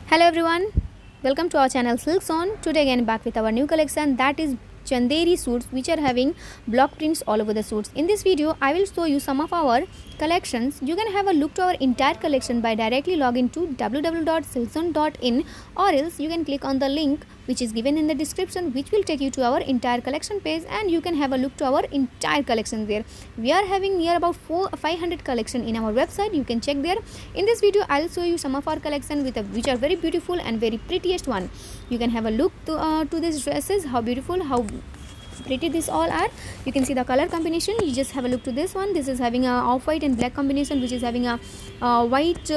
Hello everyone, welcome to our channel Silk Zone. Today again back with our new collection, that is Chanderi suits, which are having block prints all over the suits. In this video I will show you some of our collections. You can have a look to our entire collection by directly logging to www.silkzone.in, or else you can click on the link which is given in the description, which will take you to our entire collection page, and you can have a look to our entire collection there. We are having near about 500 collection in our website. You can check there. In this video I'll show you some of our collection which are very beautiful and very prettiest one. You can have a look to these dresses, how beautiful, how pretty these all are. You can see the color combination. You just have a look to this one. This is having a off-white and black combination, which is having a white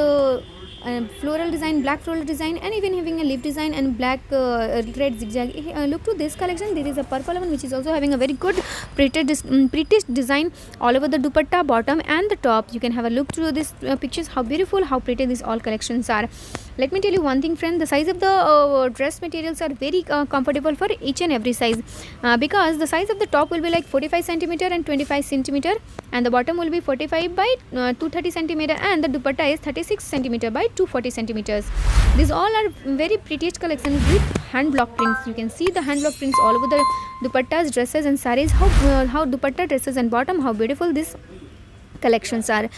floral design, black floral design, and even having a leaf design and black red zigzag. Look to this collection. There is a purple one which is also having a very good pretty design all over the dupatta, bottom and the top. You can have a look through these pictures, how beautiful, how pretty these all collections are. Let me tell you one thing, friend. The size of the dress materials are very comfortable for each and every size, because the size of the top will be like 45 centimeter and 25 centimeter, and the bottom will be 45 by 230 centimeter, and the dupatta is 36 centimeter by 240 centimeters. These all are very prettiest collection with hand block prints. You can see the hand block prints all over the dupattas, dresses and sarees. How dupatta, dresses and bottom, how beautiful these collections are.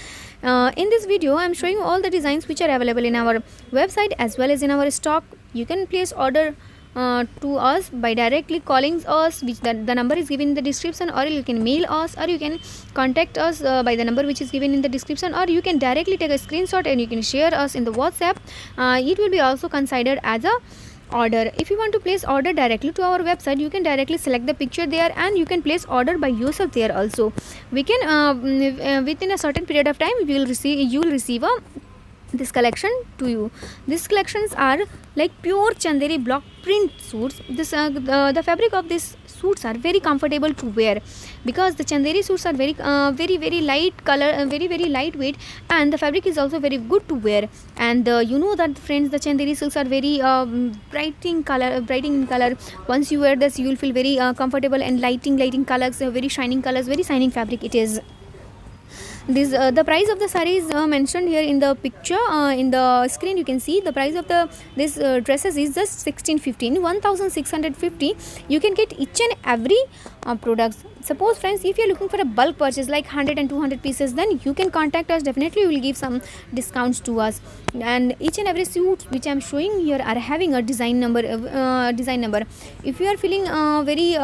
In this video I am showing you all the designs which are available in our website as well as in our stock. You can place order to us by directly calling us, which the number is given in the description, or you can mail us, or you can contact us by the number which is given in the description, or you can directly take a screenshot and you can share us in the WhatsApp. It will be also considered as a order. If you want to place order directly to our website, you can directly select the picture there and you can place order by yourself there also. We can within a certain period of time you will receive this collection to you. These collections are like pure Chanderi block print suits. The fabric of these suits are very comfortable to wear, because the Chanderi suits are very light color, very lightweight, and the fabric is also very good to wear. And you know that, friends, the Chanderi silks are very bright in color. Once you wear this, you will feel very comfortable, and lighting colors, very shining colors, very shining fabric it is. The price of the saree is mentioned here in the picture. In the screen you can see the price of this dresses is just 1650. You can get each and every products. Suppose, friends, if you are looking for a bulk purchase like 100 and 200 pieces, then you can contact us. Definitely we will give some discounts to us. And each and every suit which I am showing here are having a design number. If you are feeling very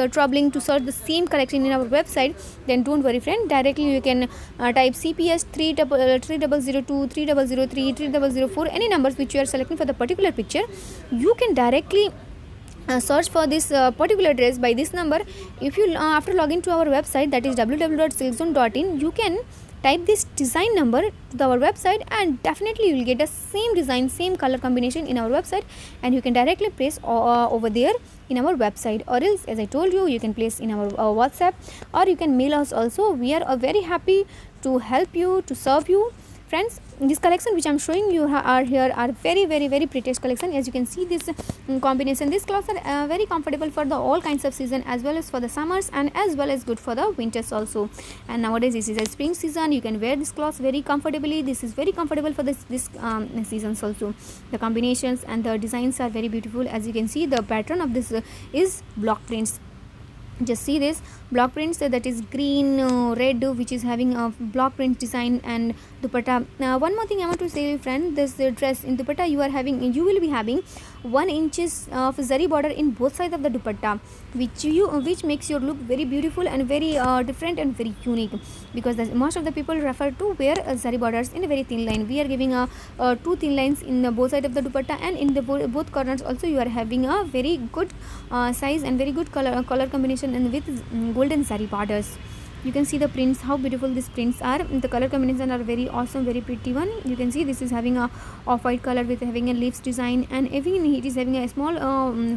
troubling to search the same collection in our website, then don't worry, friend. Directly you can type CPS 3002, 3003, 3004, any numbers which you are selecting for the particular picture. You can directly search for this particular dress by this number. If you after login to our website, that is www.silkzone.in, you can type this design number to our website, and definitely you will get the same design, same color combination in our website, and you can directly place over there in our website, or else, as I told you, you can place in our WhatsApp, or you can mail us also. We are very happy to help you, to serve you. Friends, this collection which I am showing you are very prettiest collection. As you can see, this combination, these clothes are very comfortable for the all kinds of season, as well as for the summers, and as well as good for the winters also. And nowadays this is a spring season. You can wear this clothes very comfortably. This is very comfortable for this seasons also. The combinations and the designs are very beautiful. As you can see, the pattern of this is block prints. Just see this block prints, that is green, red, which is having a block print design and dupatta. One more thing I want to say, friend, this dress in dupatta you will be having 1 inches of zari border in both sides of the dupatta, which makes your look very beautiful and very different and very unique, because most of the people refer to wear zari borders in a very thin line. We are giving 2 thin lines in both sides of the dupatta, and in the both corners also you are having a very good size and very good color combination, and with golden zari borders. You can see the prints, how beautiful these prints are. The color combination are very awesome, very pretty one. You can see this is having a off-white color with having a leaves design, and even it is having a small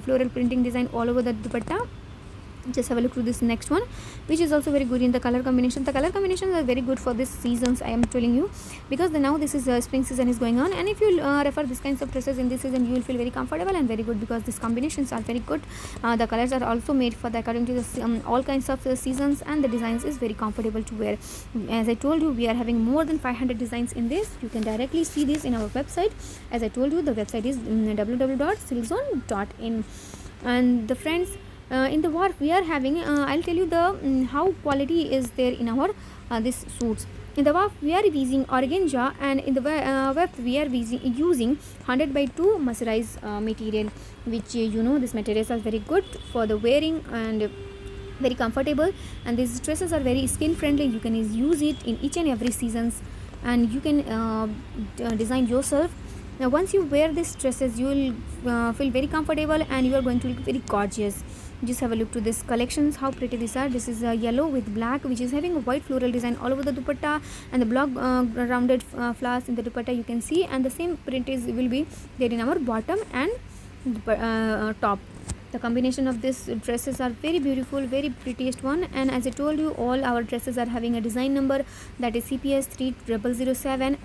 floral printing design all over the dupatta. Just have a look to this next one, which is also very good in the color combination. The color combinations are very good for this seasons, I am telling you, because now this is spring season is going on, and if you refer this kinds of dresses in this season, you will feel very comfortable and very good, because these combinations are very good. The colors are also made for the according to the all kinds of seasons, and the designs is very comfortable to wear. As I told you, we are having more than 500 designs in this. You can directly see this in our website. As I told you, the website is www.silkzone.in. And the friends, in the wharf we are having, I'll tell you the how quality is there in our this suits. In the wharf we are using organza, and in the web we are using 100 by 2 mercerized material, which these materials are very good for the wearing and very comfortable, and these dresses are very skin friendly. You can use it in each and every seasons, and you can design yourself. Now once you wear these dresses, you will feel very comfortable, and you are going to look very gorgeous. Just have a look to this collections, how pretty these are. This is yellow with black, which is having a white floral design all over the dupatta, and the block rounded flowers in the dupatta you can see, and the same print is will be there in our bottom and top. The combination of these dresses are very beautiful, very prettiest one. And as I told you, all our dresses are having a design number, that is CPS 3007,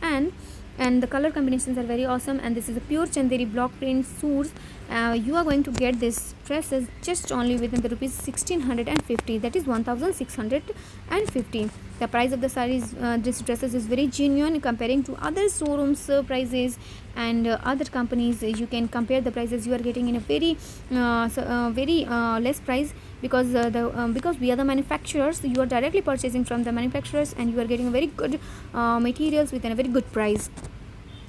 and the color combinations are very awesome. And this is a pure Chanderi block print suits. You are going to get this dresses just only within the rupees 1650, that is 1650. The price of the sarees, this dresses is very genuine comparing to other showrooms prices and other companies. You can compare the prices, you are getting in a very less price, because because we are the manufacturers. You are directly purchasing from the manufacturers, and you are getting a very good materials within a very good price.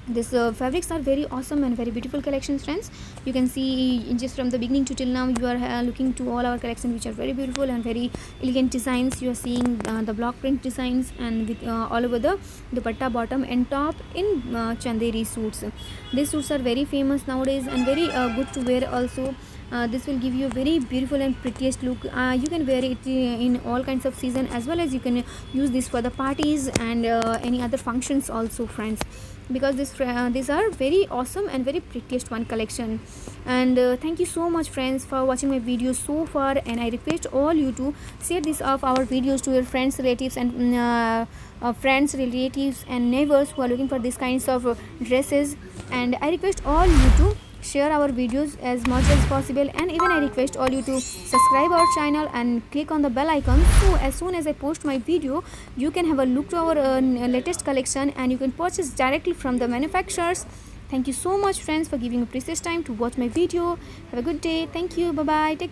This fabrics are very awesome and very beautiful collections, friends. You can see just from the beginning to till now, you are looking to all our collection, which are very beautiful and very elegant designs. You are seeing the block print designs, and with all over the dupatta, bottom and top in Chanderi suits. These suits are very famous nowadays and very good to wear also. This will give you a very beautiful and prettiest look. You can wear it in all kinds of season, as well as you can use this for the parties and any other functions also, friends, because these are very awesome and very prettiest one collection. And thank you so much, friends, for watching my video so far, and I request all you to share this of our videos to your friends, relatives, and neighbors who are looking for these kinds of dresses. And I request all you to share our videos as much as possible, and even I request all you to subscribe our channel and click on the bell icon, so as soon as I post my video, you can have a look to our latest collection, and you can purchase directly from the manufacturers. Thank you so much, friends, for giving a precious time to watch my video. Have a good day. Thank you. Bye bye. Take care.